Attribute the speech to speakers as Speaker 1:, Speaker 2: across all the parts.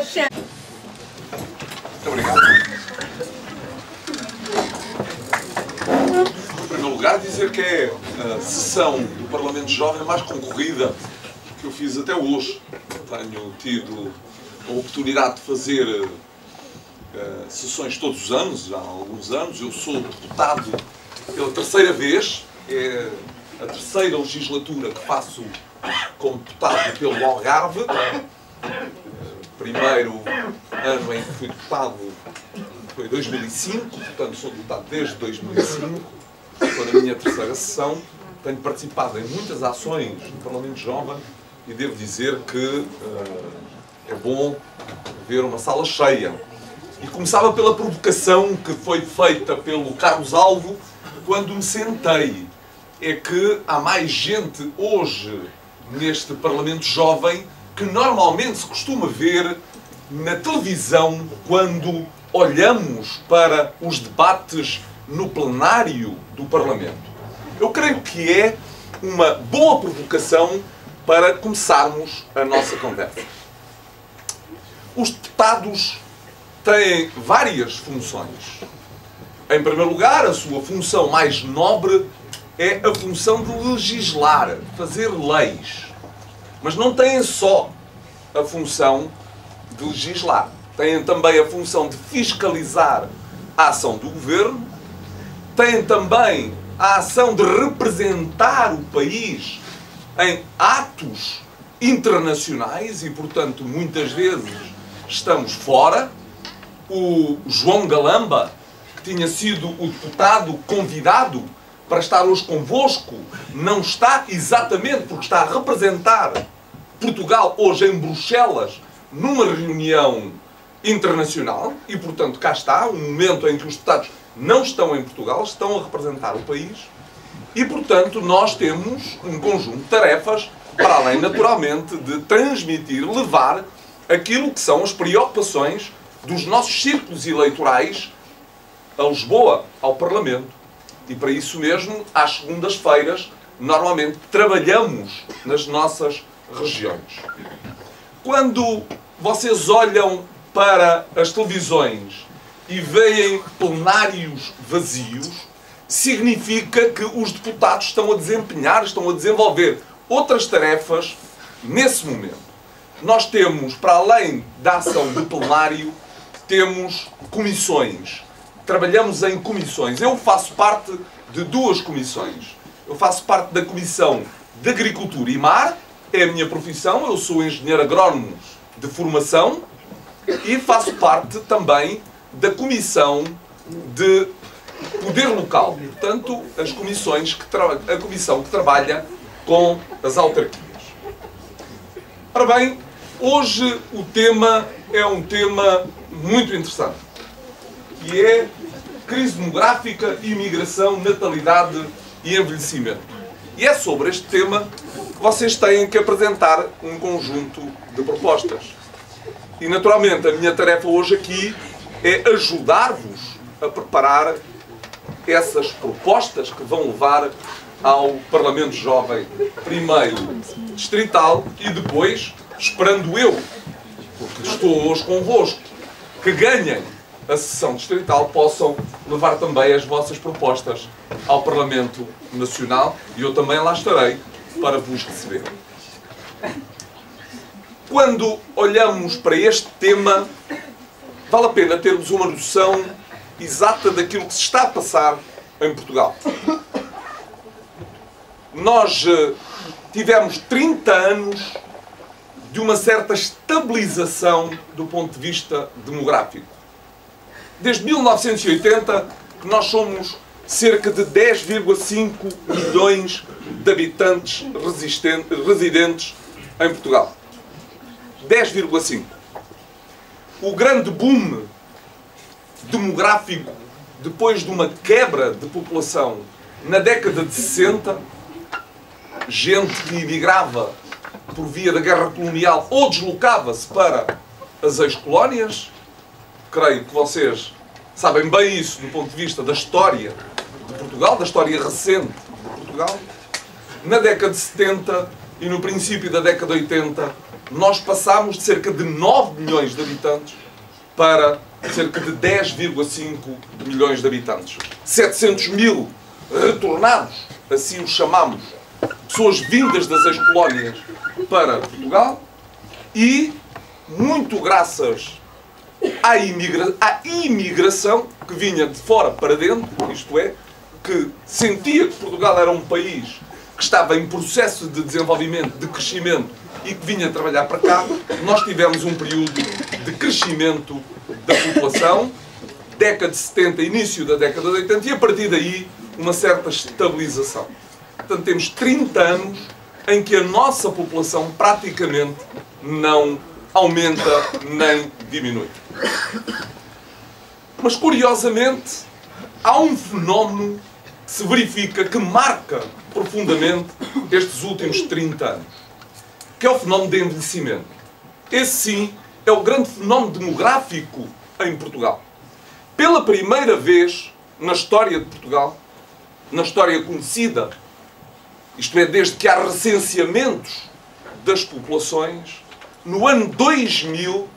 Speaker 1: chance.
Speaker 2: Muito obrigado. Em primeiro lugar, dizer que é a sessão do Parlamento Jovem mais concorrida que eu fiz até hoje. Tenho tido a oportunidade de fazer sessões todos os anos, já há alguns anos. Eu sou deputado pela terceira vez, é a terceira legislatura que faço como deputado pelo Algarve. Primeiro ano em que fui deputado foi 2005, portanto sou deputado desde 2005, foi a minha terceira sessão. Tenho participado em muitas ações do Parlamento Jovem e devo dizer que é bom ver uma sala cheia. E começava pela provocação que foi feita pelo Carlos Alvo quando me sentei. É que há mais gente hoje neste Parlamento Jovem que normalmente se costuma ver na televisão quando olhamos para os debates no plenário do Parlamento. Eu creio que é uma boa provocação para começarmos a nossa conversa. Os deputados têm várias funções. Em primeiro lugar, a sua função mais nobre é a função de legislar, fazer leis. Mas não têm só a função de legislar. Têm também a função de fiscalizar a ação do governo. Têm também a ação de representar o país em atos internacionais e, portanto, muitas vezes estamos fora. O João Galamba, que tinha sido o deputado convidado para estar hoje convosco, não está exatamente porque está a representar Portugal hoje em Bruxelas numa reunião internacional e, portanto, cá está, um momento em que os deputados não estão em Portugal, estão a representar o país e, portanto, nós temos um conjunto de tarefas para além, naturalmente, de transmitir, levar aquilo que são as preocupações dos nossos círculos eleitorais a Lisboa, ao Parlamento. E para isso mesmo, às segundas-feiras, normalmente trabalhamos nas nossas regiões. Quando vocês olham para as televisões e veem plenários vazios, significa que os deputados estão a desempenhar, estão a desenvolver outras tarefas nesse momento. Nós temos, para além da ação do plenário, temos comissões. Trabalhamos em comissões. Eu faço parte de duas comissões. Eu faço parte da Comissão de Agricultura e Mar, é a minha profissão, eu sou engenheiro agrónomo de formação, e faço parte também da Comissão de Poder Local. Portanto, as comissões a comissão que trabalha com as autarquias. Ora bem, hoje o tema é um tema muito interessante. E é crise demográfica, imigração, natalidade e envelhecimento. E é sobre este tema que vocês têm que apresentar um conjunto de propostas. E, naturalmente, a minha tarefa hoje aqui é ajudar-vos a preparar essas propostas que vão levar ao Parlamento Jovem, primeiro distrital e depois, esperando eu, porque estou hoje convosco, que ganhem a sessão distrital, possam levar também as vossas propostas ao Parlamento Nacional e eu também lá estarei para vos receber. Quando olhamos para este tema, vale a pena termos uma noção exata daquilo que se está a passar em Portugal. Nós tivemos 30 anos de uma certa estabilização do ponto de vista demográfico. Desde 1980, que nós somos cerca de 10,5 milhões de habitantes residentes em Portugal. 10,5. O grande boom demográfico, depois de uma quebra de população na década de 60, gente que emigrava por via da guerra colonial ou deslocava-se para as ex-colónias. Creio que vocês sabem bem isso do ponto de vista da história de Portugal, da história recente de Portugal. Na década de 70 e no princípio da década de 80, nós passámos de cerca de 9 milhões de habitantes para cerca de 10,5 milhões de habitantes. 700 mil retornados, assim os chamamos, pessoas vindas das ex-colónias para Portugal, e muito graças à imigração que vinha de fora para dentro, isto é, que sentia que Portugal era um país que estava em processo de desenvolvimento, de crescimento, e que vinha trabalhar para cá, nós tivemos um período de crescimento da população, década de 70, início da década de 80, e a partir daí uma certa estabilização. Portanto, temos 30 anos em que a nossa população praticamente não aumenta nem diminui. Mas, curiosamente, há um fenómeno que se verifica, que marca profundamente estes últimos 30 anos, que é o fenómeno de envelhecimento. Esse, sim, é o grande fenómeno demográfico em Portugal. Pela primeira vez na história de Portugal, na história conhecida, isto é, desde que há recenseamentos das populações, no ano 2000,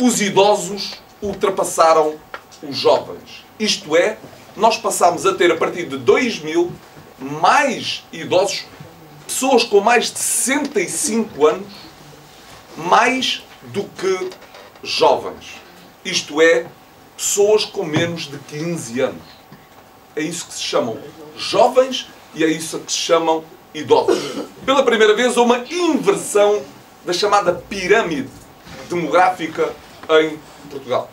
Speaker 2: os idosos ultrapassaram os jovens. Isto é, nós passámos a ter, a partir de 2000, mais idosos, pessoas com mais de 65 anos, mais do que jovens. Isto é, pessoas com menos de 15 anos. É isso que se chamam jovens e é isso que se chamam idosos. Pela primeira vez, há uma inversão da chamada pirâmide demográfica em Portugal.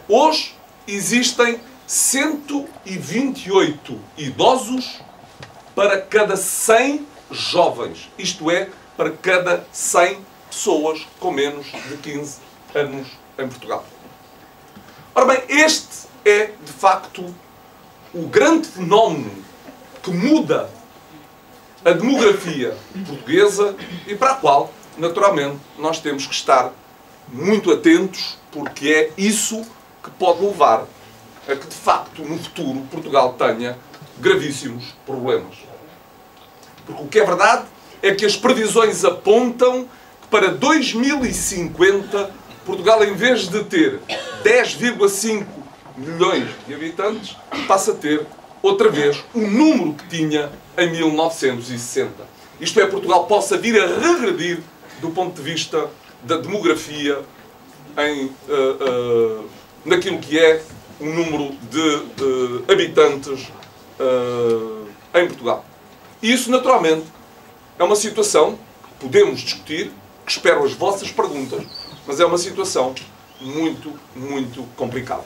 Speaker 2: Hoje existem 128 idosos para cada 100 jovens. Isto é, para cada 100 pessoas com menos de 15 anos em Portugal. Ora bem, este é, de facto, o grande fenómeno que muda a demografia portuguesa e para a qual, naturalmente, nós temos que estar muito atentos, porque é isso que pode levar a que, de facto, no futuro, Portugal tenha gravíssimos problemas. Porque o que é verdade é que as previsões apontam que para 2050, Portugal, em vez de ter 10,5 milhões de habitantes, passa a ter, outra vez, o número que tinha em 1960. Isto é, Portugal possa vir a regredir do ponto de vista da demografia naquilo que é o número de habitantes em Portugal. E isso, naturalmente, é uma situação que podemos discutir, que espero as vossas perguntas, mas é uma situação muito, muito complicada.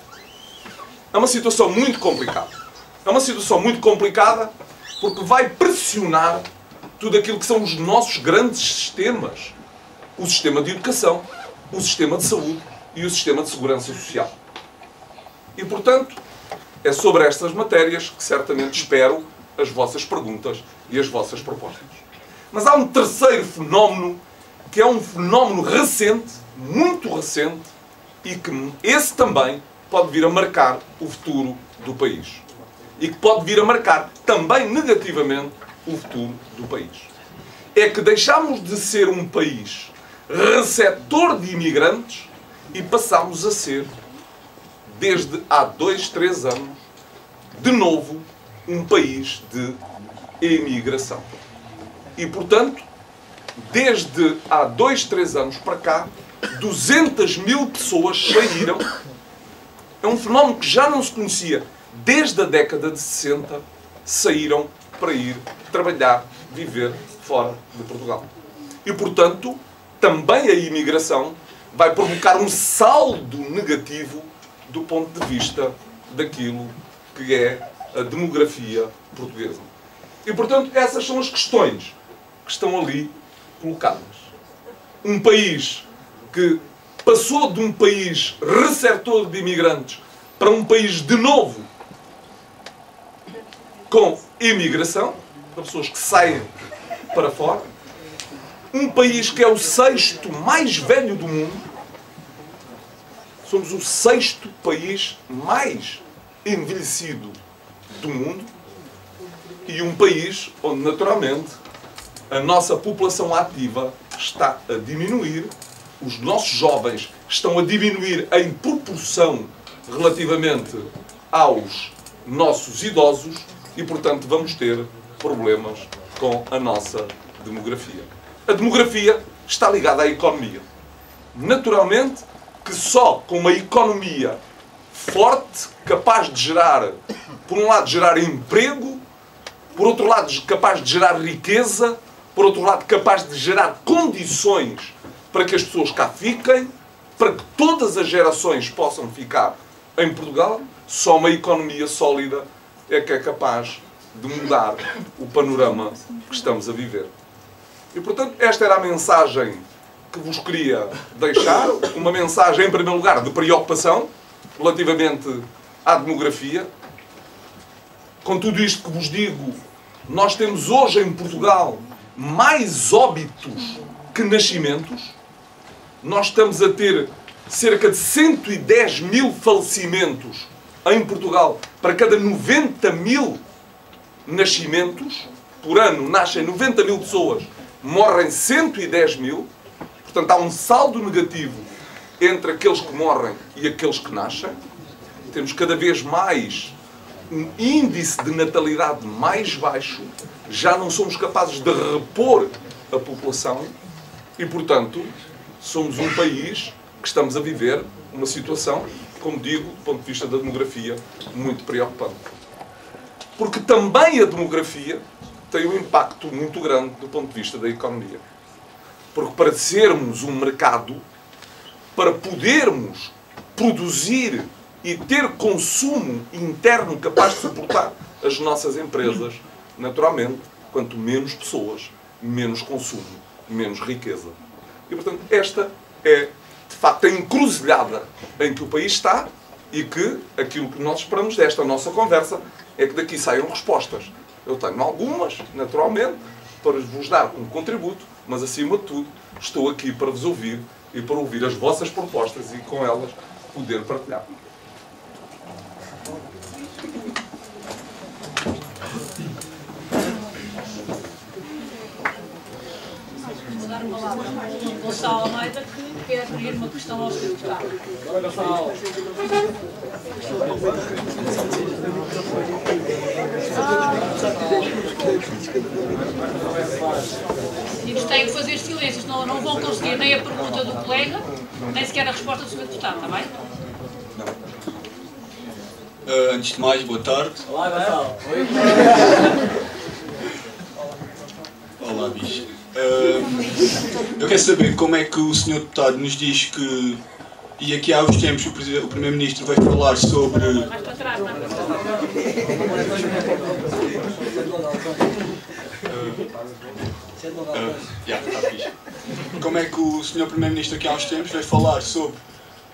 Speaker 2: É uma situação muito complicada. É uma situação muito complicada porque vai pressionar tudo aquilo que são os nossos grandes sistemas. O sistema de educação, o sistema de saúde e o sistema de segurança social. E, portanto, é sobre estas matérias que certamente espero as vossas perguntas e as vossas propostas. Mas há um terceiro fenómeno, que é um fenómeno recente, muito recente, e que esse também pode vir a marcar o futuro do país. E que pode vir a marcar também negativamente o futuro do país. É que deixámos de ser um país receptor de imigrantes e passámos a ser, desde há 2, 3 anos, de novo, um país de emigração. E, portanto, desde há 2, 3 anos para cá, 200 mil pessoas saíram. É um fenómeno que já não se conhecia. Desde a década de 60, saíram para ir trabalhar, viver fora de Portugal. E, portanto, também a imigração vai provocar um saldo negativo do ponto de vista daquilo que é a demografia portuguesa. E, portanto, essas são as questões que estão ali colocadas. Um país que passou de um país receptor de imigrantes para um país, de novo, com imigração, para pessoas que saem para fora. Um país que é o 6º mais velho do mundo. Somos o 6º país mais envelhecido do mundo. E um país onde, naturalmente, a nossa população ativa está a diminuir, os nossos jovens estão a diminuir em proporção relativamente aos nossos idosos e, portanto, vamos ter problemas com a nossa demografia. A demografia está ligada à economia. Naturalmente que só com uma economia forte, capaz de gerar, por um lado, gerar emprego, por outro lado, capaz de gerar riqueza, por outro lado, capaz de gerar condições para que as pessoas cá fiquem, para que todas as gerações possam ficar em Portugal, só uma economia sólida é que é capaz de mudar o panorama que estamos a viver. E, portanto, esta era a mensagem que vos queria deixar, uma mensagem, em primeiro lugar, de preocupação relativamente à demografia. Com tudo isto que vos digo, nós temos hoje em Portugal mais óbitos que nascimentos. Nós estamos a ter cerca de 110 mil falecimentos em Portugal para cada 90 mil nascimentos. Por ano nascem 90 mil pessoas, morrem 110 mil. Portanto, há um saldo negativo entre aqueles que morrem e aqueles que nascem. Temos cada vez mais um índice de natalidade mais baixo. Já não somos capazes de repor a população e, portanto, somos um país que estamos a viver uma situação, como digo, do ponto de vista da demografia, muito preocupante. Porque também a demografia tem um impacto muito grande do ponto de vista da economia. Porque para sermos um mercado, para podermos produzir e ter consumo interno capaz de suportar as nossas empresas, naturalmente, quanto menos pessoas, menos consumo, menos riqueza. E, portanto, esta é, de facto, a encruzilhada em que o país está e que aquilo que nós esperamos desta nossa conversa é que daqui saiam respostas. Eu tenho algumas, naturalmente, para vos dar um contributo, mas, acima de tudo, estou aqui para vos ouvir e para ouvir as vossas propostas e, com elas, poder partilhar.
Speaker 1: Vou dar uma palavra ao Gonçalo Almeida, que quer abrir uma questão ao Sr. Deputado. Gonçalo. E nos têm que fazer silêncio, senão não vão conseguir nem a pergunta do colega, nem sequer a resposta do Sr. Deputado, está bem?
Speaker 3: Antes de mais, boa tarde.
Speaker 4: Olá, Gonçalo.
Speaker 3: Olá, bicho. Eu quero saber como é que o Sr. Deputado nos diz que, e aqui há uns tempos, o Primeiro-Ministro veio falar sobre...
Speaker 1: Mais para trás, mais para trás.
Speaker 3: Como é que o Sr. Primeiro-Ministro aqui há uns tempos veio falar sobre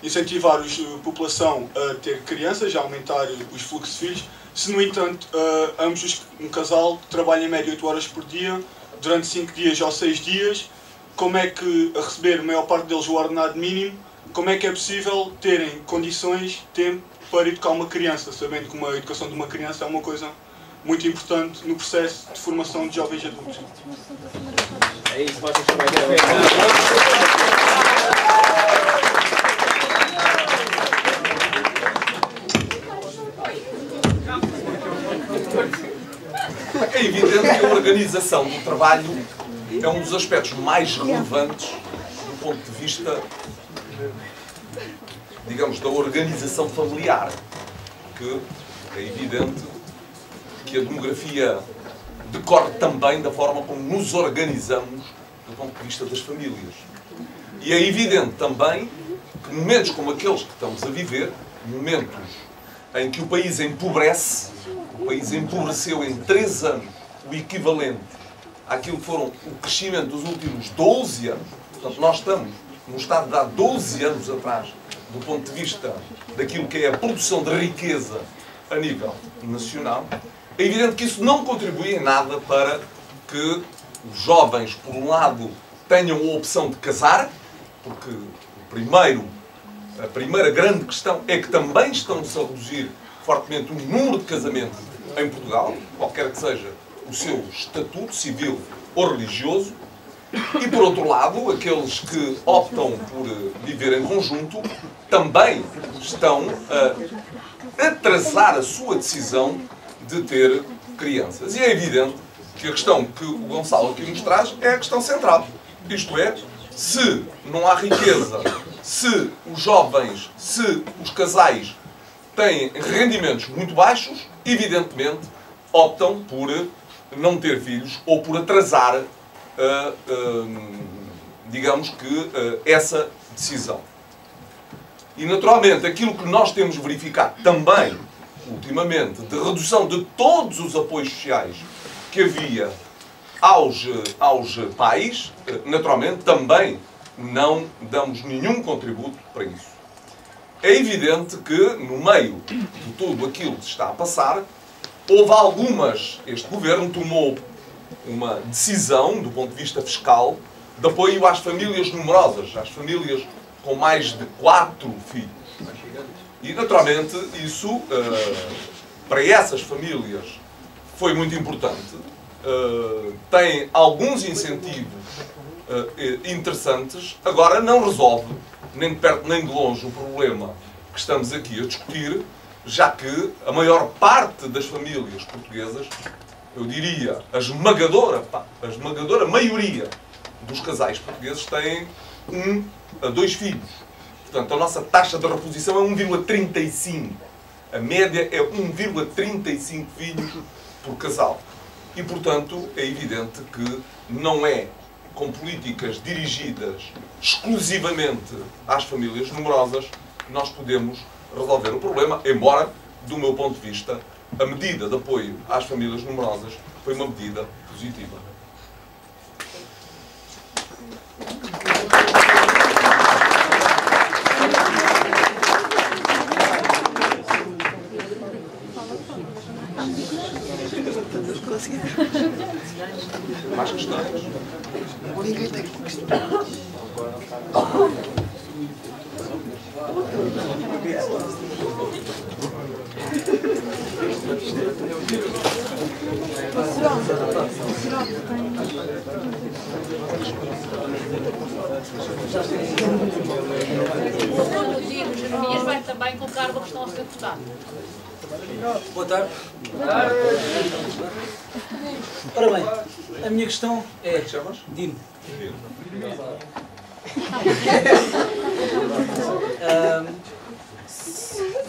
Speaker 3: incentivar a população a ter crianças, a aumentar os fluxos de filhos, se no entanto um casal trabalha em média 8 horas por dia, durante 5 dias ou 6 dias, como é que, a receber a maior parte deles o ordenado mínimo, como é que é possível terem condições, tempo para educar uma criança, sabendo que uma educação de uma criança é uma coisa muito importante no processo de formação de jovens adultos.
Speaker 4: É isso, vocês também devem.
Speaker 2: É evidente que a organização do trabalho é um dos aspectos mais relevantes do ponto de vista, digamos, da organização familiar. Que é evidente que a demografia decorre também da forma como nos organizamos do ponto de vista das famílias. E é evidente também que momentos como aqueles que estamos a viver, momentos em que o país empobrece, o país empobreceu em 3 anos o equivalente àquilo que foram o crescimento dos últimos 12 anos. Portanto, nós estamos num estado de há 12 anos atrás, do ponto de vista daquilo que é a produção de riqueza a nível nacional. É evidente que isso não contribui em nada para que os jovens, por um lado, tenham a opção de casar, porque a primeira grande questão é que também estão-se a reduzir fortemente o número de casamentos em Portugal, qualquer que seja o seu estatuto civil ou religioso, E, por outro lado, aqueles que optam por viver em conjunto também estão a atrasar a sua decisão de ter crianças. E é evidente que a questão que o Gonçalo aqui nos traz é a questão central. Isto é, se não há riqueza, se os jovens, se os casais têm rendimentos muito baixos, evidentemente optam por não ter filhos ou por atrasar, digamos que, essa decisão. E, naturalmente, aquilo que nós temos verificado também, ultimamente, de redução de todos os apoios sociais que havia aos pais, naturalmente, também não damos nenhum contributo para isso. É evidente que, no meio de tudo aquilo que se está a passar, houve algumas... Este governo tomou uma decisão, do ponto de vista fiscal, de apoio às famílias numerosas, às famílias com mais de 4 filhos. E, naturalmente, isso, para essas famílias, foi muito importante. Tem alguns incentivos interessantes. Agora, não resolve, nem de perto nem de longe, o problema que estamos aqui a discutir, já que a maior parte das famílias portuguesas, eu diria, a esmagadora maioria dos casais portugueses têm 1 a 2 filhos. Portanto, a nossa taxa de reposição é 1,35. A média é 1,35 filhos por casal. E, portanto, é evidente que não é com políticas dirigidas exclusivamente às famílias numerosas que nós podemos resolver o problema, embora, do meu ponto de vista, a medida de apoio às famílias numerosas foi uma medida positiva. Mais questões?
Speaker 5: Ninguém tem questão.
Speaker 1: Quando digo Jeremias, vai também colocar uma questão ao Sr. Deputado.
Speaker 6: Boa tarde. Ora bem, a minha questão é... Dino.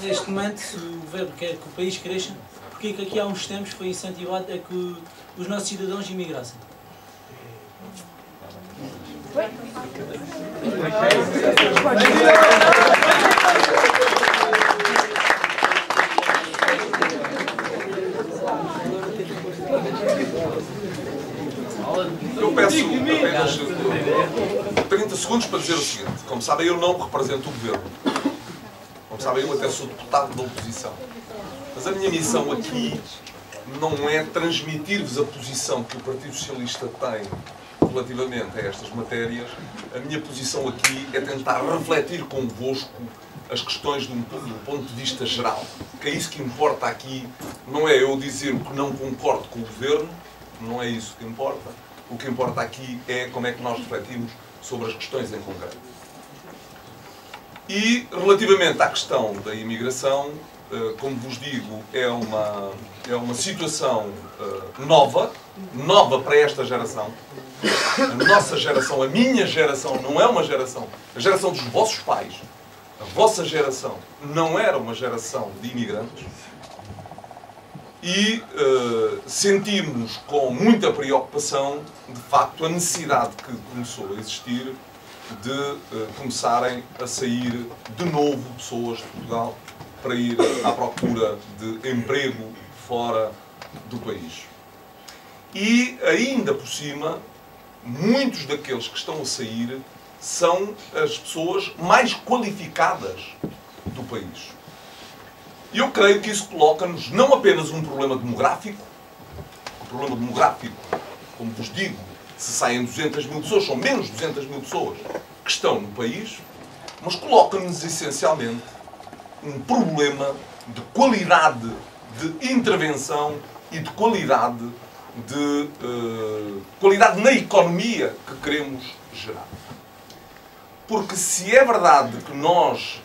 Speaker 6: Neste momento, se o governo quer que o país cresça, porque é que aqui há uns tempos foi incentivado a que os nossos cidadãos imigrassem?
Speaker 2: Eu peço apenas 30 segundos para dizer o seguinte. Como sabem, eu não represento o governo. Como sabem, eu até sou deputado da oposição. Mas a minha missão aqui não é transmitir-vos a posição que o Partido Socialista tem relativamente a estas matérias. A minha posição aqui é tentar refletir convosco as questões de um ponto de vista geral. Que é isso que importa aqui. Não é eu dizer que não concordo com o governo, não é isso que importa. O que importa aqui é como é que nós refletimos sobre as questões em concreto. E, relativamente à questão da imigração, como vos digo, é uma situação nova para esta geração. A nossa geração, a minha geração, não é uma geração, a geração dos vossos pais, a vossa geração, não era uma geração de imigrantes. E sentimos com muita preocupação, de facto, a necessidade que começou a existir de começarem a sair de novo pessoas de Portugal para ir à procura de emprego fora do país. E, ainda por cima, muitos daqueles que estão a sair são as pessoas mais qualificadas do país. E eu creio que isso coloca-nos não apenas um problema demográfico, como vos digo, se saem 200 mil pessoas, são menos de 200 mil pessoas que estão no país, mas coloca-nos essencialmente um problema de qualidade de intervenção e de qualidade de qualidade na economia que queremos gerar. Porque se é verdade que nós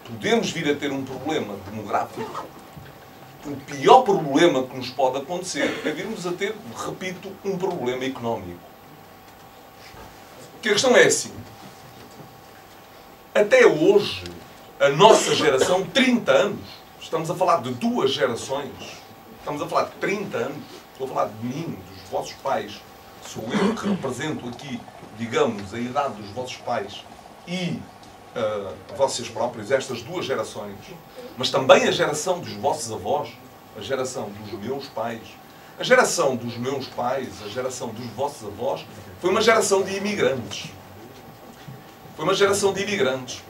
Speaker 2: podemos vir a ter um problema demográfico, o pior problema que nos pode acontecer é virmos a ter, repito, um problema económico. Porque a questão é assim. Até hoje, a nossa geração, 30 anos, estamos a falar de 2 gerações, estamos a falar de 30 anos, estou a falar de mim, dos vossos pais, sou eu que represento aqui, digamos, a idade dos vossos pais e vocês próprios, estas 2 gerações, mas também a geração dos vossos avós, a geração dos meus pais, a geração dos meus pais, a geração dos vossos avós, foi uma geração de imigrantes. Foi uma geração de imigrantes.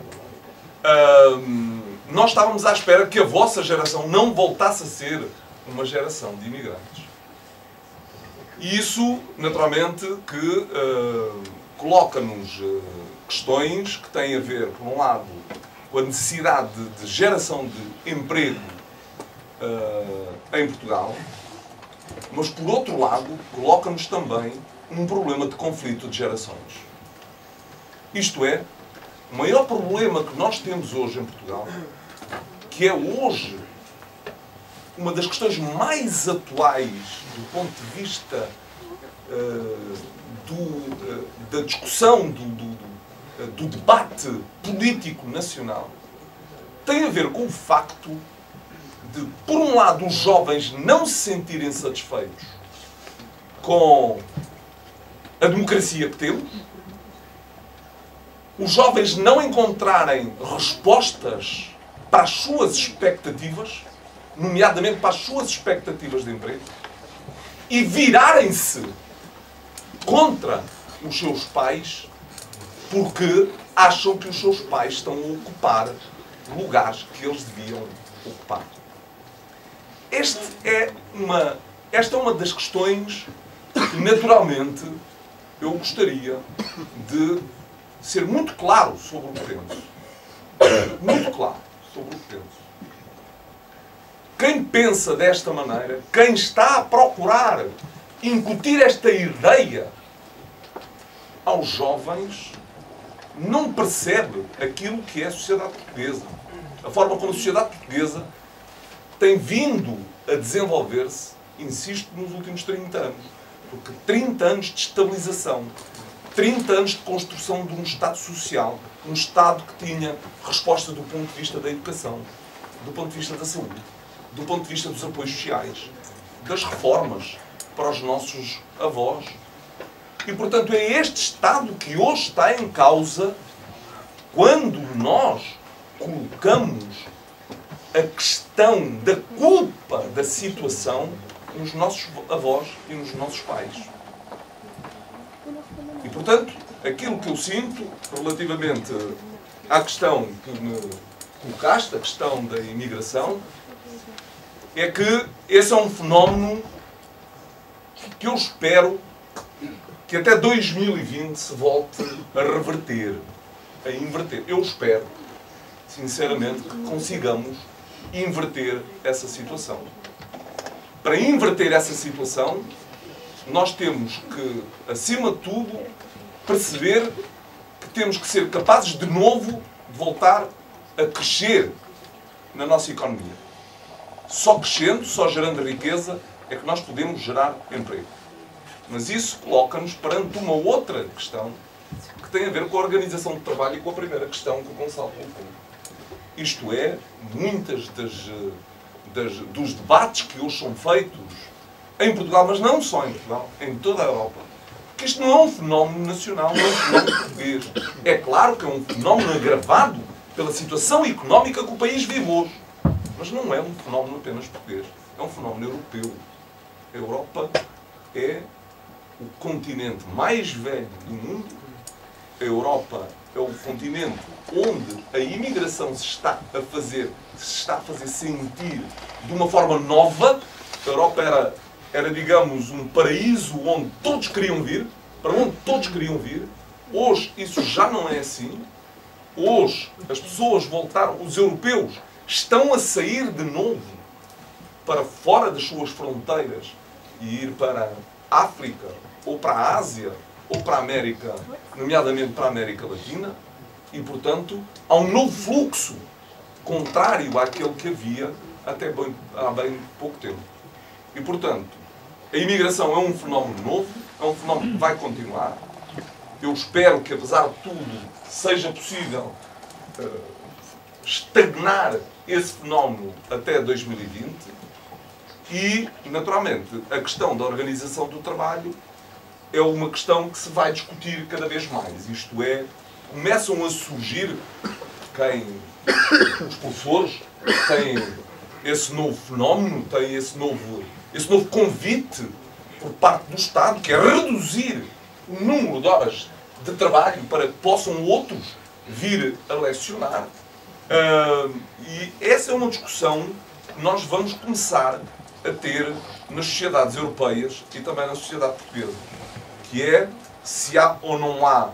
Speaker 2: Nós estávamos à espera que a vossa geração não voltasse a ser uma geração de imigrantes. E isso, naturalmente, que coloca-nos questões que têm a ver, por um lado, com a necessidade de geração de emprego em Portugal, mas, por outro lado, coloca-nos também um problema de conflito de gerações. Isto é, o maior problema que nós temos hoje em Portugal, que é hoje uma das questões mais atuais do ponto de vista da discussão, do debate político nacional, tem a ver com o facto de, por um lado, os jovens não se sentirem satisfeitos com a democracia que temos, os jovens não encontrarem respostas para as suas expectativas, nomeadamente para as suas expectativas de emprego, e virarem-se contra os seus pais porque acham que os seus pais estão a ocupar lugares que eles deviam ocupar. Esta é uma das questões que, naturalmente, eu gostaria de ser muito claro sobre o que penso. Muito claro sobre o que penso. Quem pensa desta maneira, quem está a procurar incutir esta ideia aos jovens, não percebe aquilo que é a sociedade portuguesa. A forma como a sociedade portuguesa tem vindo a desenvolver-se, insisto, nos últimos 30 anos. Porque 30 anos de estabilização, 30 anos de construção de um Estado social, um Estado que tinha resposta do ponto de vista da educação, do ponto de vista da saúde, do ponto de vista dos apoios sociais, das reformas para os nossos avós. E, portanto, é este Estado que hoje está em causa quando nós colocamos a questão da culpa da situação nos nossos avós e nos nossos pais. E, portanto, aquilo que eu sinto relativamente à questão que me colocaste, a questão da imigração, é que esse é um fenómeno que eu espero que até 2020 se volte a reverter, a inverter. Eu espero, sinceramente, que consigamos inverter essa situação. Para inverter essa situação, nós temos que, acima de tudo, perceber que temos que ser capazes de novo de voltar a crescer na nossa economia. Só crescendo, só gerando riqueza, é que nós podemos gerar emprego. Mas isso coloca-nos perante uma outra questão que tem a ver com a organização do trabalho e com a primeira questão que o Gonçalo colocou. Isto é, muitas dos debates que hoje são feitos em Portugal, mas não só em Portugal, em toda a Europa, que isto não é um fenómeno nacional, não é um fenómeno português. É claro que é um fenómeno agravado pela situação económica que o país vive hoje. Mas não é um fenómeno apenas português, é um fenómeno europeu. A Europa é o continente mais velho do mundo. A Europa é o continente onde a imigração se está a fazer sentir de uma forma nova. A Europa era, digamos, um paraíso onde todos queriam vir, para onde todos queriam vir. Hoje isso já não é assim. Hoje as pessoas voltaram, os europeus estão a sair de novo para fora das suas fronteiras e ir para a África, ou para a Ásia, ou para a América, nomeadamente para a América Latina, e, portanto, há um novo fluxo contrário àquele que havia há bem pouco tempo. E, portanto, a imigração é um fenómeno novo, é um fenómeno que vai continuar. Eu espero que, apesar de tudo, seja possível estagnar esse fenómeno até 2020 e, naturalmente, a questão da organização do trabalho é uma questão que se vai discutir cada vez mais. Isto é, começam a surgir os professores têm esse novo fenómeno, têm esse novo convite por parte do Estado, que é reduzir o número de horas de trabalho para que possam outros vir a lecionar. E essa é uma discussão que nós vamos começar a ter nas sociedades europeias e também na sociedade portuguesa, que é se há ou não há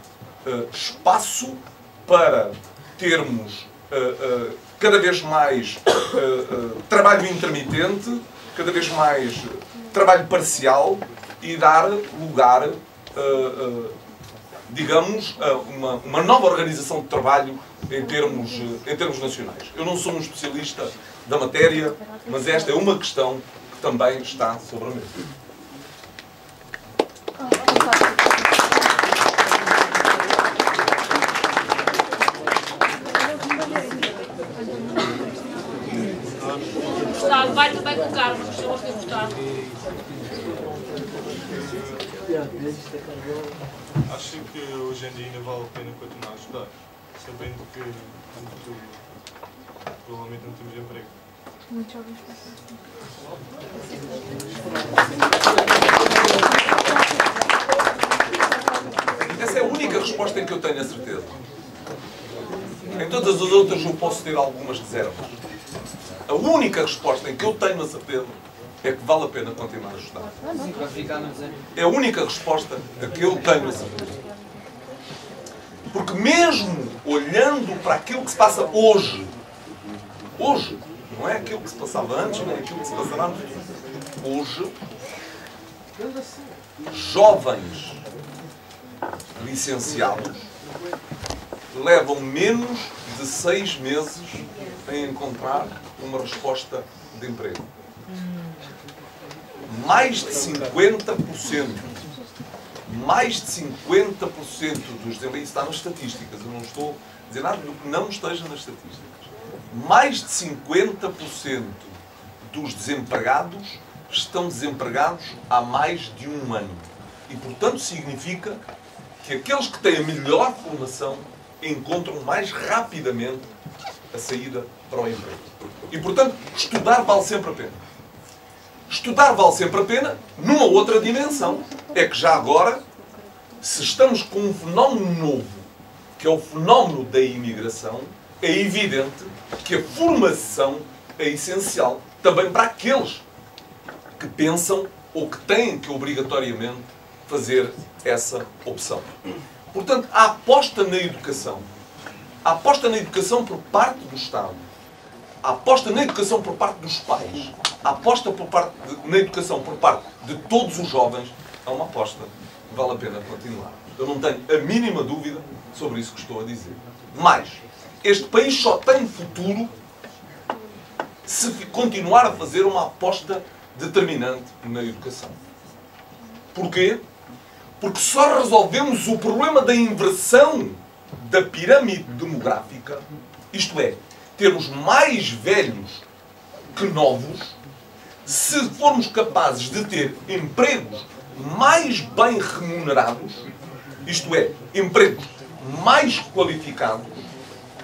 Speaker 2: espaço para termos cada vez mais trabalho intermitente, cada vez mais trabalho parcial e dar lugar, digamos, a uma nova organização de trabalho em termos nacionais. Eu não sou um especialista da matéria, mas esta é uma questão que também está sobre a mesa.
Speaker 1: O Estado vai também colocar as pessoas que Estado.
Speaker 3: Acho que hoje em dia ainda vale a pena continuar a estudar, sabendo que no futuro provavelmente não temos emprego.
Speaker 5: Muitos jovens
Speaker 2: Essa é a única resposta em que eu tenho a certeza. Em todas as outras eu posso ter algumas reservas. A única resposta em que eu tenho a certeza é que vale a pena continuar a estudar. É a única resposta a que eu tenho a certeza. Porque mesmo olhando para aquilo que se passa hoje, não é aquilo que se passava antes, não é aquilo que se passará no futuro. Hoje, jovens licenciados levam menos de 6 meses a encontrar uma resposta de emprego. Mais de 50% dos desempregados, está nas estatísticas, eu não estou a dizer nada do que não esteja nas estatísticas. Mais de 50% dos desempregados estão desempregados há mais de um ano. E, portanto, significa que aqueles que têm a melhor formação encontram mais rapidamente a saída para o emprego. E, portanto, estudar vale sempre a pena. Estudar vale sempre a pena numa outra dimensão. É que já agora, se estamos com um fenómeno novo, que é o fenómeno da imigração, é evidente que a formação é essencial também para aqueles que pensam ou que têm que obrigatoriamente fazer essa opção. Portanto, a aposta na educação por parte do Estado, a aposta na educação por parte dos pais, a aposta na educação por parte de todos os jovens, é uma aposta que vale a pena continuar. Eu não tenho a mínima dúvida sobre isso que estou a dizer. Mas, este país só tem futuro se continuar a fazer uma aposta determinante na educação. Porquê? Porque só resolvemos o problema da inversão da pirâmide demográfica, isto é, termos mais velhos que novos, se formos capazes de ter empregos mais bem remunerados, isto é, empregos mais qualificados,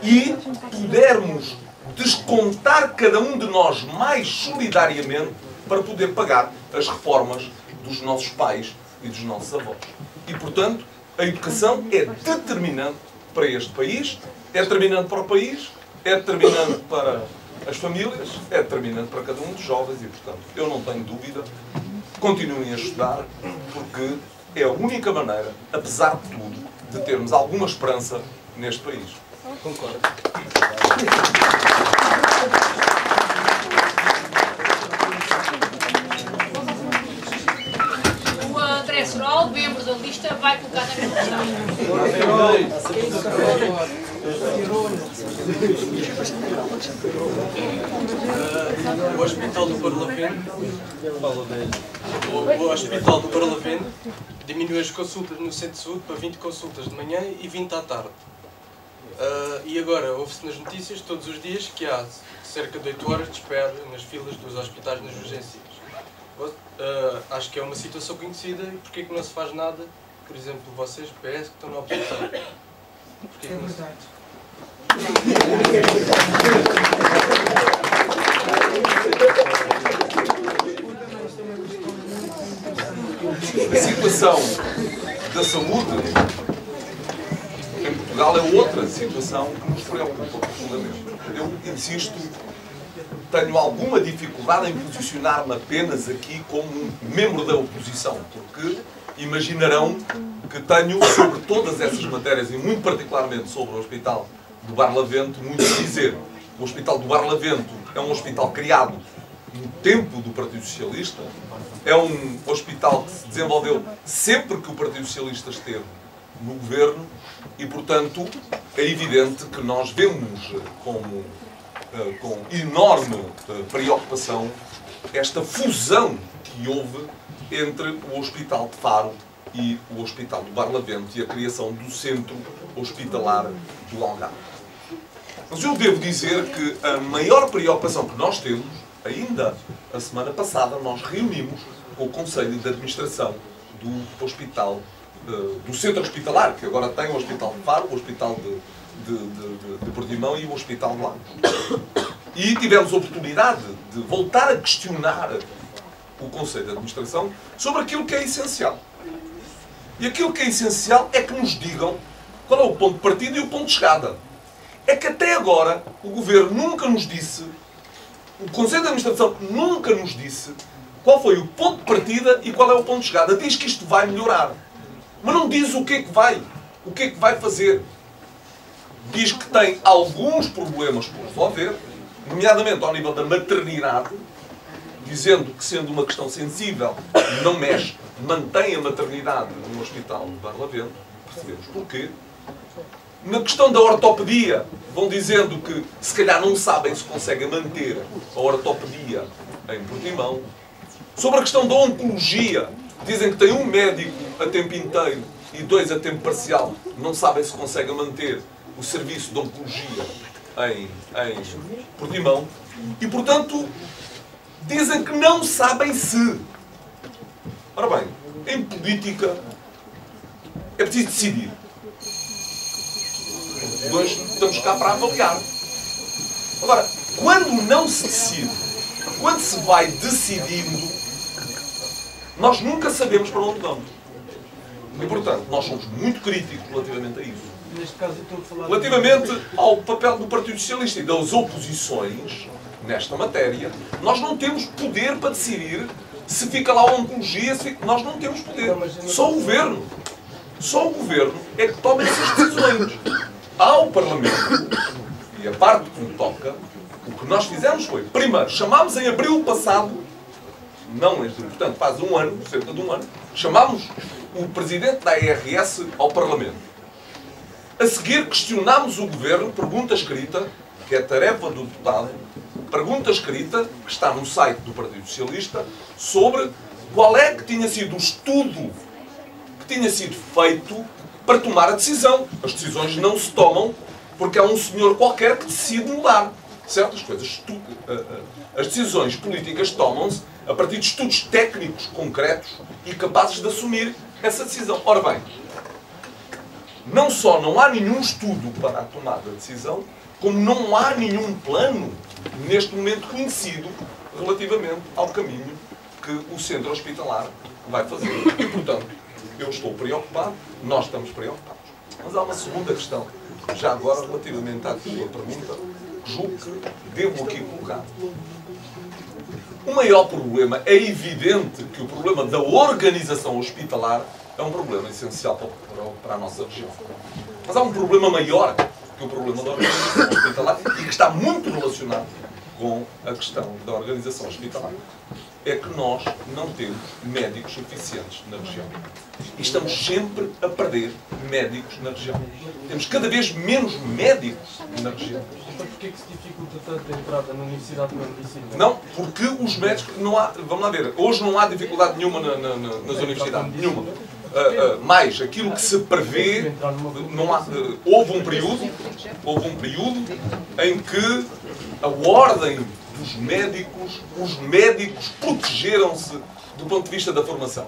Speaker 2: e pudermos descontar cada um de nós mais solidariamente para poder pagar as reformas dos nossos pais e dos nossos avós. E, portanto, a educação é determinante para este país, é determinante para o país, é determinante para as famílias, é determinante para cada um dos jovens e, portanto, eu não tenho dúvida, continuem a estudar, porque é a única maneira, apesar de tudo, de termos alguma esperança neste país.
Speaker 4: Concordo.
Speaker 1: da lista vai colocar na mesma questão.
Speaker 7: O Hospital do Barlavento, o Hospital do Barlavento diminuiu as consultas no centro de saúde para 20 consultas de manhã e 20 à tarde. E agora ouve-se nas notícias todos os dias que há cerca de 8 horas de espera nas filas dos hospitais nas urgências. Acho que é uma situação conhecida e porquê que não se faz nada, por exemplo, vocês, PS, que estão na oposição? Porquê que não se...
Speaker 2: A situação da saúde em Portugal é outra situação que nos preocupa profundamente. Eu insisto, tenho alguma dificuldade em posicionar-me apenas aqui como um membro da oposição, porque imaginarão que tenho sobre todas essas matérias e muito particularmente sobre o Hospital do Barlavento muito a dizer. O Hospital do Barlavento é um hospital criado no tempo do Partido Socialista, é um hospital que se desenvolveu sempre que o Partido Socialista esteve no governo e, portanto, é evidente que nós vemos com enorme preocupação esta fusão que houve entre o Hospital de Faro e o Hospital do Barlavento e a criação do Centro Hospitalar do Algarve. Mas eu devo dizer que a maior preocupação que nós temos, ainda a semana passada, nós reunimos com o Conselho de Administração do Hospital, do Centro Hospitalar, que agora tem o Hospital de Faro, o Hospital de Portimão e o Hospital de Lagos. E tivemos a oportunidade de voltar a questionar o Conselho de Administração sobre aquilo que é essencial. E aquilo que é essencial é que nos digam qual é o ponto de partida e o ponto de chegada. É que até agora o Governo nunca nos disse, o Conselho de Administração nunca nos disse qual foi o ponto de partida e qual é o ponto de chegada. Diz que isto vai melhorar. Mas não diz o que é que vai fazer. Diz que tem alguns problemas por resolver, nomeadamente ao nível da maternidade, dizendo que, sendo uma questão sensível, não mexe, mantém a maternidade no Hospital de Barlavento. Percebemos porquê. Na questão da ortopedia, vão dizendo que se calhar não sabem se conseguem manter a ortopedia em Portimão. Sobre a questão da oncologia, dizem que tem um médico a tempo inteiro e 2 a tempo parcial. Não sabem se conseguem manter o serviço de oncologia em Portimão. E, portanto, dizem que não sabem se. Ora bem, em política é preciso decidir. Nós estamos cá para avaliar. Agora, quando não se decide, quando se vai decidindo, nós nunca sabemos para onde vamos. E, portanto, nós somos muito críticos relativamente a isso.
Speaker 6: Neste caso, eu estou a falar...
Speaker 2: Relativamente ao papel do Partido Socialista e das oposições nesta matéria, nós não temos poder para decidir se fica lá a oncologia, nós não temos poder. Só o Governo. Só o Governo é que toma essas decisões. Ao Parlamento, e a parte que me toca, o que nós fizemos foi, primeiro, chamámos em abril passado, portanto faz um ano, cerca de um ano, chamámos o Presidente da ARS ao Parlamento. A seguir questionámos o Governo, pergunta escrita, que é tarefa do deputado, pergunta escrita, que está no site do Partido Socialista, sobre qual é que tinha sido o estudo que tinha sido feito para tomar a decisão. As decisões não se tomam porque há um senhor qualquer que decide mudar. Certas coisas. As decisões políticas tomam-se a partir de estudos técnicos concretos e capazes de assumir essa decisão. Ora bem, não só não há nenhum estudo para a tomada de decisão, como não há nenhum plano neste momento conhecido relativamente ao caminho que o centro hospitalar vai fazer. E, portanto, eu estou preocupado, nós estamos preocupados. Mas há uma segunda questão, já agora relativamente à tua pergunta, que julgo que devo aqui colocar. O maior problema, é evidente que o problema da organização hospitalar é um problema essencial para a nossa região. Mas há um problema maior que o problema da organização hospitalar e que está muito relacionado com a questão da organização hospitalar é que nós não temos médicos suficientes na região. E estamos sempre a perder médicos na região. Temos cada vez menos médicos na região.
Speaker 7: Então porquê que se dificulta tanto a entrada na Universidade de Medicina?
Speaker 2: Não, porque os médicos... Não há, vamos lá ver, hoje não há dificuldade nenhuma nas universidades. Nenhuma. Mais, aquilo que se prevê, não há, houve um período em que a ordem dos médicos, os médicos protegeram-se do ponto de vista da formação.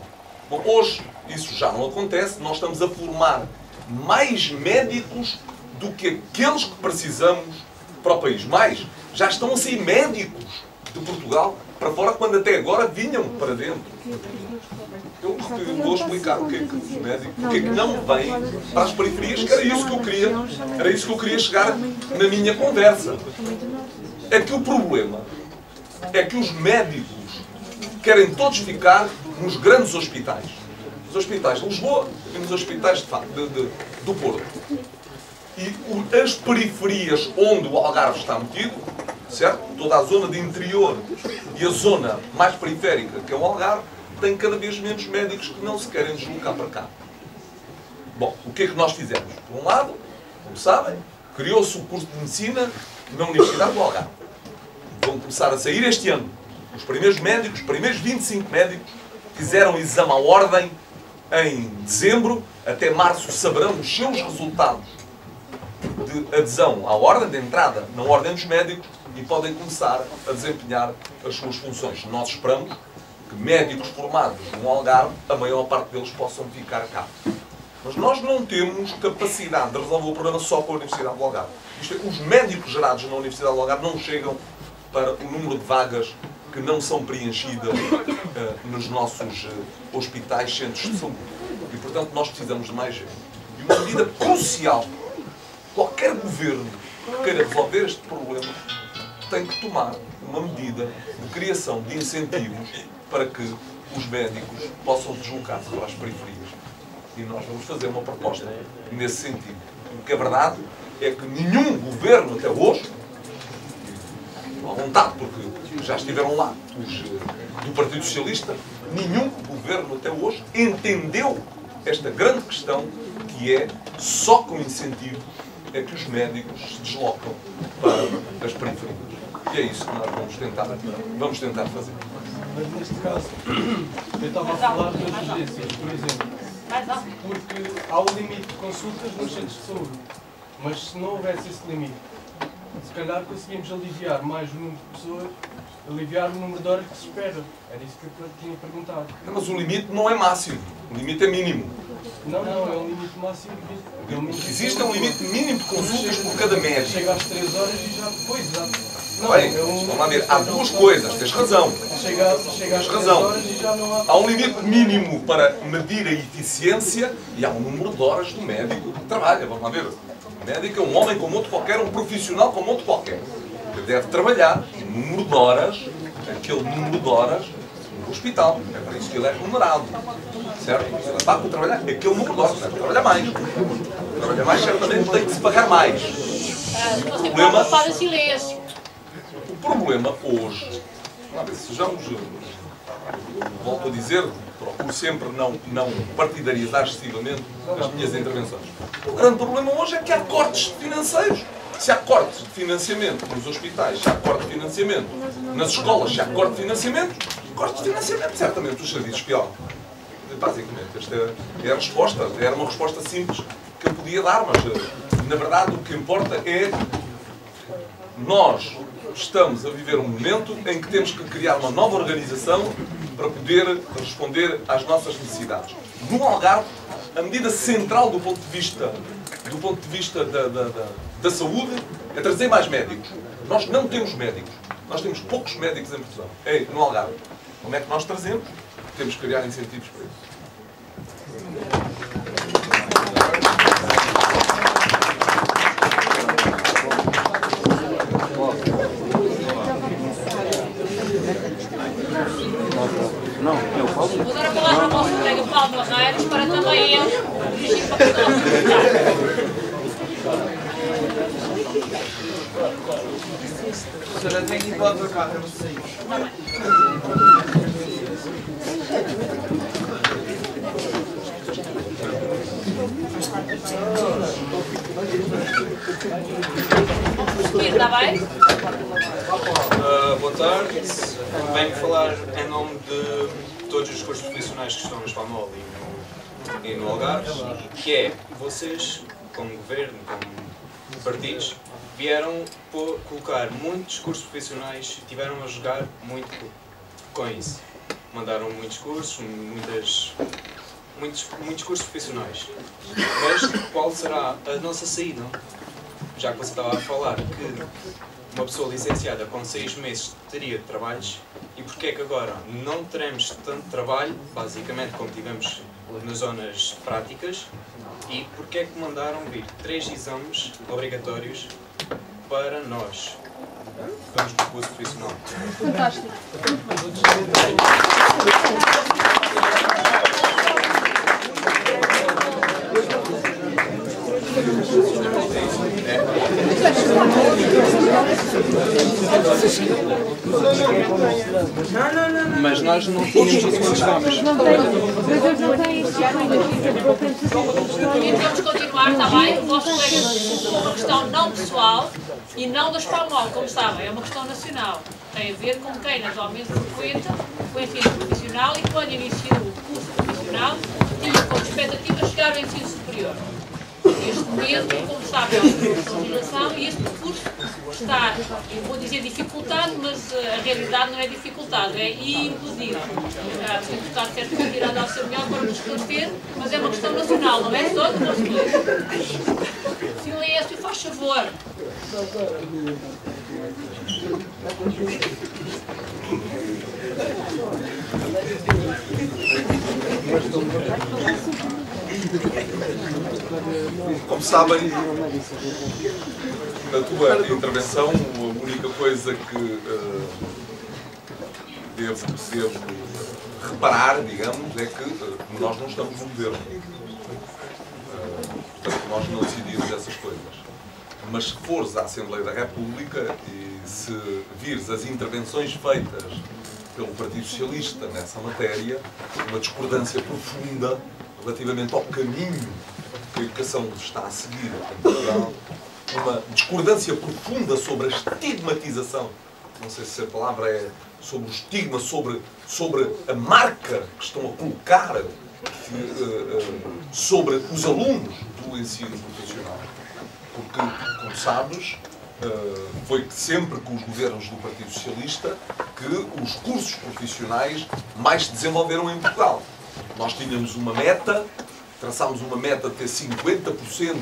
Speaker 2: Bom, hoje isso já não acontece, nós estamos a formar mais médicos do que aqueles que precisamos para o país. Mais, já estão a sair médicos de Portugal para fora, quando até agora vinham para dentro. Eu vou explicar o que é que os médicos, porque é que não vêm para as periferias, que era isso que eu queria chegar na minha conversa. É que o problema é que os médicos querem todos ficar nos grandes hospitais. Nos hospitais de Lisboa e nos hospitais do Porto. E as periferias onde o Algarve está metido, certo? Toda a zona de interior e a zona mais periférica, que é o Algarve, tem cada vez menos médicos que não se querem deslocar para cá. Bom, o que é que nós fizemos? Por um lado, como sabem, criou-se o curso de Medicina na Universidade do Algarve. Vão começar a sair este ano. Os primeiros médicos, os primeiros 25 médicos, fizeram exame à ordem em dezembro. Até março saberão os seus resultados de adesão à ordem, de entrada na ordem dos médicos, e podem começar a desempenhar as suas funções. Nós esperamos que médicos formados no Algarve, a maior parte deles possam ficar cá. Mas nós não temos capacidade de resolver o problema só com a Universidade do Algarve. Isto é, os médicos gerados na Universidade do Algarve não chegam para o número de vagas que não são preenchidas nos nossos hospitais, centros de saúde. E, portanto, nós precisamos de mais gente. E uma medida crucial, qualquer governo que queira resolver este problema tem que tomar uma medida de criação de incentivos para que os médicos possam deslocar-se para as periferias. E nós vamos fazer uma proposta nesse sentido. O que é verdade é que nenhum governo até hoje, à vontade, porque já estiveram lá os do Partido Socialista, nenhum governo até hoje entendeu esta grande questão, que é só com incentivo é que os médicos se deslocam para as periferias. E é isso que nós vamos tentar fazer.
Speaker 7: Mas neste caso, eu estava a falar das urgências, por exemplo, porque há o limite de consultas nos centros de saúde, mas se não houvesse esse limite, se calhar conseguimos aliviar mais o número de pessoas, aliviar o número de horas que se espera. Era isso que eu tinha perguntado.
Speaker 2: Mas o limite não é máximo, o limite é mínimo.
Speaker 7: Não, é um limite máximo de 20.
Speaker 2: Existe um limite mínimo de consultas por cada médico.
Speaker 7: Chega às 3 horas e já depois,
Speaker 2: Não, bem, vamos lá ver, há duas coisas, tens razão.
Speaker 7: Chega às 3 horas e já não há...
Speaker 2: Há um limite mínimo para medir a eficiência e há um número de horas do médico que trabalha. Vamos lá ver. O médico é um homem como outro qualquer, um profissional como outro qualquer. Ele deve trabalhar um número de horas, aquele número de horas, no hospital. É para isso que ele é remunerado. Certo? Se ele está para trabalhar, aquele número de horas, deve trabalhar mais. Trabalhar mais, certamente, tem que se pagar mais. O problema hoje, sejamos, volto a dizer, procuro sempre não partidarizar excessivamente as minhas intervenções. O grande problema hoje é que há cortes financeiros. Se há cortes de financiamento nos hospitais, se há corte de financiamento nas escolas, se há corte de financiamento, certamente os serviços pioram. Basicamente, esta é a resposta. Era uma resposta simples que eu podia dar, mas na verdade o que importa é nós estamos a viver um momento em que temos que criar uma nova organização para poder responder às nossas necessidades. No Algarve, a medida central do ponto de vista da saúde é trazer mais médicos. Nós não temos médicos. Nós temos poucos médicos em Portugal. No Algarve. Como é que nós trazemos? Temos que criar incentivos para isso.
Speaker 1: Vou dar a palavra ao nosso colega Paulo Barreiros para também ele dirigir para o
Speaker 8: Professora, tem que ir para o carro, eu vou sair.
Speaker 1: Está bem. Está bem?
Speaker 9: Boa tarde. Venho falar em nome de todos os cursos profissionais que estão no Spamol e no Algarve, que é, vocês, como governo, como partidos, vieram colocar muitos cursos profissionais e tiveram a jogar muito com isso. Mandaram muitos cursos, muitos cursos profissionais. Mas qual será a nossa saída? Já que você estava a falar que uma pessoa licenciada com 6 meses teria trabalhos, e porque é que agora não teremos tanto trabalho, basicamente como tivemos nas zonas práticas, e porque é que mandaram vir 3 exames obrigatórios para nós? Vamos para o curso profissional.
Speaker 1: Fantástico.
Speaker 9: Mas nós não tínhamos isso quando chegámos.
Speaker 1: E temos que continuar, está bem? O vosso colega, uma questão não pessoal e não da Spamol, como sabem, é uma questão nacional. Tem a ver com quem atualmente frequenta o ensino profissional e quando iniciou o curso profissional tinha como expectativa chegar ao ensino superior. Este momento, como sabem, é um curso de legislação e este percurso está, eu vou dizer dificultado, mas a realidade não é dificultado, é inclusivo. O deputado certamente irá dar o seu melhor para nos esclarecer, mas é uma questão nacional, não é só do nosso país. Silêncio, faz favor.
Speaker 2: Como sabem, na tua intervenção, a única coisa que devo reparar, digamos, é que nós não estamos no governo. Portanto, nós não decidimos essas coisas. Mas se fores à Assembleia da República e se vires as intervenções feitas pelo Partido Socialista nessa matéria, uma discordância profunda relativamente ao caminho que a educação está a seguir em Portugal, uma discordância profunda sobre a estigmatização, não sei se a palavra é sobre o estigma, sobre a marca que estão a colocar sobre os alunos do ensino profissional. Porque, como sabes, foi sempre com os governos do Partido Socialista que os cursos profissionais mais se desenvolveram em Portugal. Nós tínhamos uma meta, traçámos uma meta de ter 50%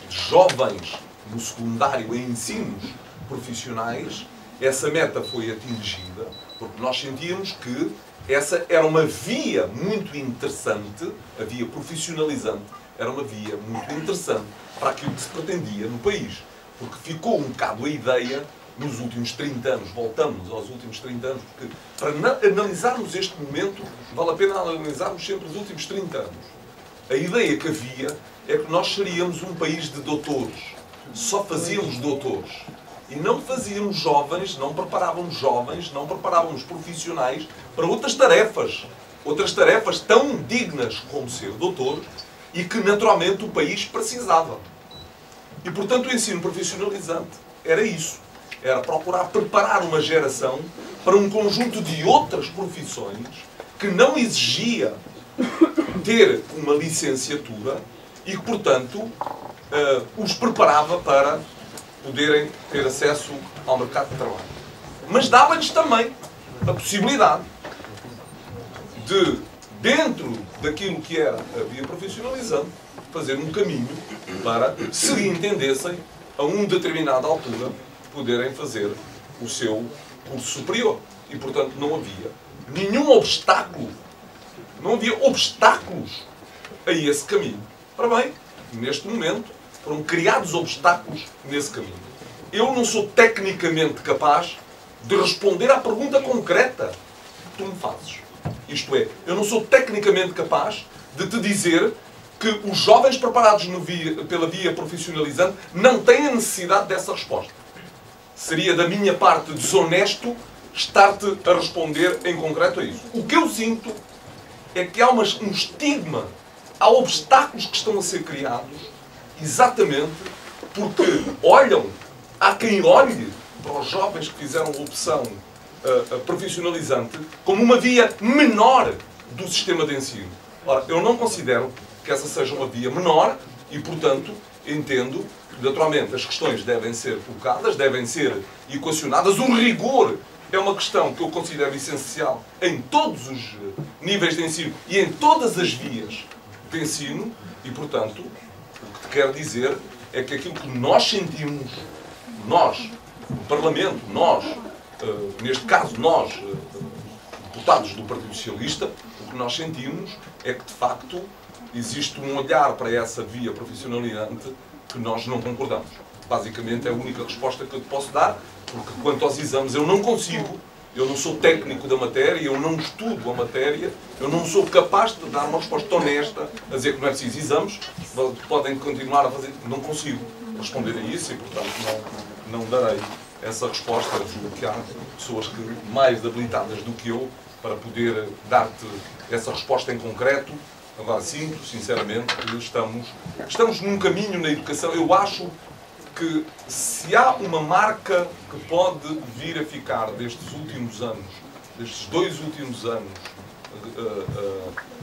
Speaker 2: de jovens no secundário em ensinos profissionais. Essa meta foi atingida porque nós sentíamos que essa era uma via muito interessante, a via profissionalizante, era uma via muito interessante para aquilo que se pretendia no país. Porque ficou um bocado a ideia, nos últimos 30 anos, voltamos aos últimos 30 anos, porque para analisarmos este momento, vale a pena analisarmos sempre os últimos 30 anos. A ideia que havia é que nós seríamos um país de doutores. Só fazíamos doutores. E não fazíamos jovens, não preparávamos profissionais para outras tarefas tão dignas como ser doutor e que naturalmente o país precisava. E portanto o ensino profissionalizante era isso. Era procurar preparar uma geração para um conjunto de outras profissões que não exigia ter uma licenciatura e que, portanto, os preparava para poderem ter acesso ao mercado de trabalho. Mas dava-lhes também a possibilidade de, dentro daquilo que era a via profissionalizante, fazer um caminho para, se entendessem, a uma determinada altura, poderem fazer o seu curso superior. E, portanto, não havia nenhum obstáculo, não havia obstáculos a esse caminho. Ora bem, neste momento, foram criados obstáculos nesse caminho. Eu não sou tecnicamente capaz de responder à pergunta concreta que tu me fazes. Isto é, eu não sou tecnicamente capaz de te dizer que os jovens preparados pela via profissionalizante não têm a necessidade dessa resposta. Seria da minha parte desonesto estar-te a responder em concreto a isso. O que eu sinto é que há um estigma, há obstáculos que estão a ser criados exatamente porque há quem olhe para os jovens que fizeram a opção profissionalizante como uma via menor do sistema de ensino. Ora, eu não considero que essa seja uma via menor e, portanto, entendo que, naturalmente, as questões devem ser colocadas, devem ser equacionadas. O rigor é uma questão que eu considero essencial em todos os níveis de ensino e em todas as vias de ensino e, portanto, o que te quero dizer é que aquilo que nós sentimos, nós, o Parlamento, nós, neste caso nós, deputados do Partido Socialista, o que nós sentimos é que, de facto, existe um olhar para essa via profissionalizante que nós não concordamos. Basicamente é a única resposta que eu te posso dar, porque quanto aos exames eu não consigo, eu não sou técnico da matéria, eu não estudo a matéria, eu não sou capaz de dar uma resposta honesta a dizer que não é preciso exames, podem continuar a fazer, não consigo responder a isso e, portanto, não darei essa resposta. Julgo que há pessoas mais habilitadas do que eu para poder dar-te essa resposta em concreto. Agora, sinto, sinceramente, que estamos num caminho na educação. Eu acho que se há uma marca que pode vir a ficar destes últimos anos, destes 2 últimos anos,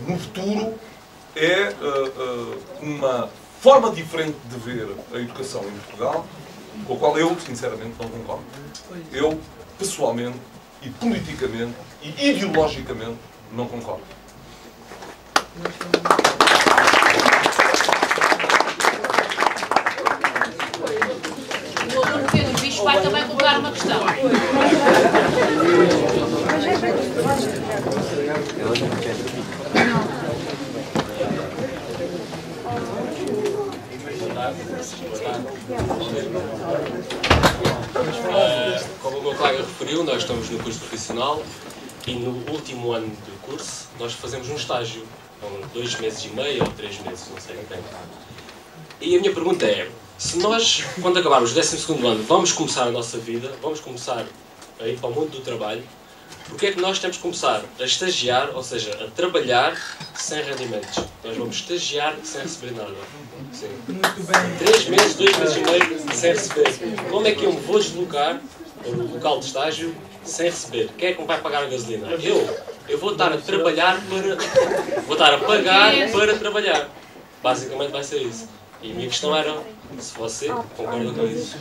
Speaker 2: no futuro, é uma forma diferente de ver a educação em Portugal, com a qual eu, sinceramente, não concordo. Eu, pessoalmente, e politicamente, e ideologicamente, não concordo.
Speaker 1: O aluno Pedro Bicho vai também colocar uma questão.
Speaker 10: Como o meu colega referiu, nós estamos no curso profissional e no último ano do curso nós fazemos um estágio, 2 meses e meio ou 3 meses, não sei bem. E a minha pergunta é, se nós, quando acabarmos o 12º ano, vamos começar a nossa vida, vamos começar a ir para o mundo do trabalho, porque é que nós temos que começar a estagiar, ou seja, a trabalhar sem rendimentos? Nós vamos estagiar sem receber nada. Sim. 3 meses, 2 meses e meio sem receber. Como é que eu me vou deslocar ao local de estágio sem receber? Quem é que me vai pagar a gasolina? Eu vou estar a trabalhar para... Vou estar a pagar para trabalhar. Basicamente vai ser isso. E a minha questão era, se você concorda com isso.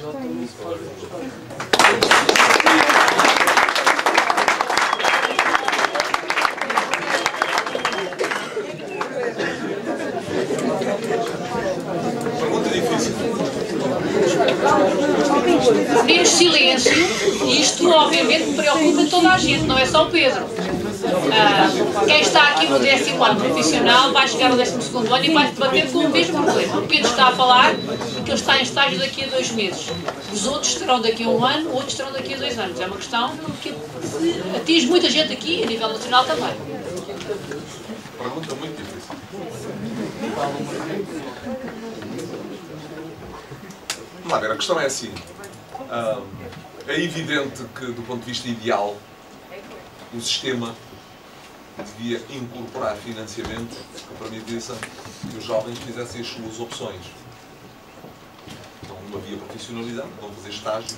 Speaker 2: Pergunta difícil.
Speaker 1: Neste silêncio, isto obviamente preocupa toda a gente, não é só o Pedro. Quem está aqui no 10º ano profissional vai chegar ao 12º ano e vai se bater com o mesmo problema. O Pedro está a falar que ele está em estágio daqui a 2 meses. Os outros terão daqui a 1 ano, outros terão daqui a 2 anos. É uma questão que atinge muita gente aqui, a nível nacional também.
Speaker 2: Pergunta muito difícil. Vamos lá ver, a questão é assim. É evidente que, do ponto de vista ideal, o sistema devia incorporar financiamento que permitisse que os jovens fizessem as suas opções. Então, uma via profissionalizante, vão fazer estágios,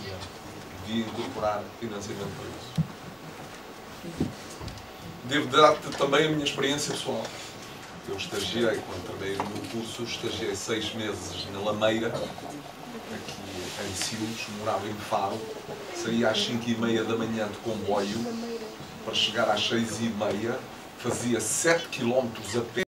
Speaker 2: devia incorporar financiamento para isso. Devo dar-te também a minha experiência pessoal. Eu estagiei, quando trabalhei no meu curso, estagiei 6 meses na Lameira, aqui em Silves, morava em Faro, saía às 5h30 da manhã de comboio, para chegar às 6h30, fazia 7 km a pé